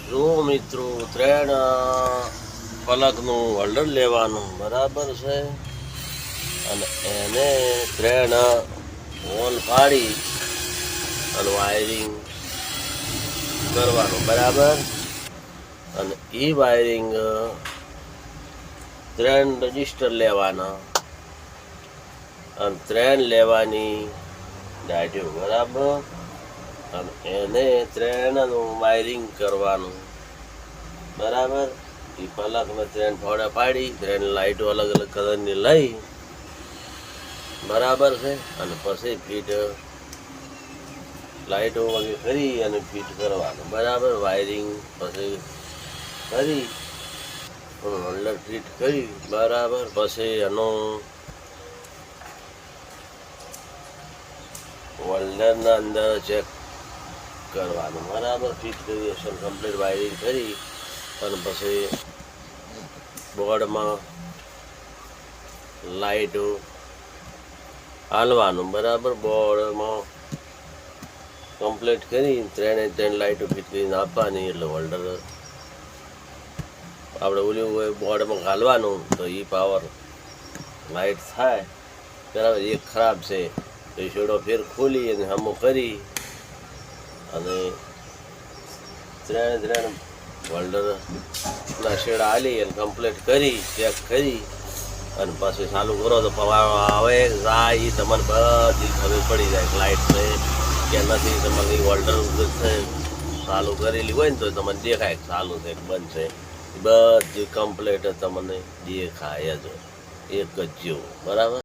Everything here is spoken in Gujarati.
જો મિત્રો ત્રણ પલકનું હોલ્ડર લેવાનું બરાબર છે અને એને ત્રણ હોલ પાડી અને વાયરિંગ કરવાનું બરાબર. અને એ વાયરિંગ ત્રણ રજિસ્ટર લેવાના અને ત્રણ લેવાની ડાયટો બરાબર. અને એને ત્રણનું વાયરિંગ કરવાનું બરાબર. એ પલકમાં ત્રણ ફોડા પાડી ત્રણ લાઇટો અલગ અલગ કલરની લઈ બરાબર છે. અને પછી ફીટ લાઇટો વગેરે કરી અને ફિટ કરવાનું બરાબર. વાયરિંગ પછી કરી હોલ્ડર ફિટ કરી બરાબર. પછી એનું હોલ્ડરના અંદર ચેક કરવાનું બરાબર. ફિટ કરી હશે કમ્પ્લીટ વાયરિંગ કરી અને પછી બોર્ડમાં લાઇટો હાલવાનું બરાબર. બોર્ડમાં કમ્પ્લીટ કરી ત્રણ લાઇટો ફિટ કરીને આપવાની એટલે હોલ્ડર આપણે ઓલું હોય બોર્ડમાં ઘાલવાનું તો એ પાવર લાઇટ થાય બરાબર. એક ખરાબ છે તો એ છેડો ફેર ખોલી અને હમો કરી અને ત્રણ હોલ્ડરના શેડા હાલી અને કમ્પ્લીટ કરી ચેક કરી અને પછી ચાલુ કરો તો પવાર આવે જાય એ તમને બધી ખબર પડી જાય લાઇટ છે કે નથી. તમારે હોલ્ડર ચાલુ કરેલી હોય ને તો તમને દેખાય ચાલુ છે બંધ છે બધી કમ્પ્લીટ તમને દેખાય જ એક જ જેવું બરાબર.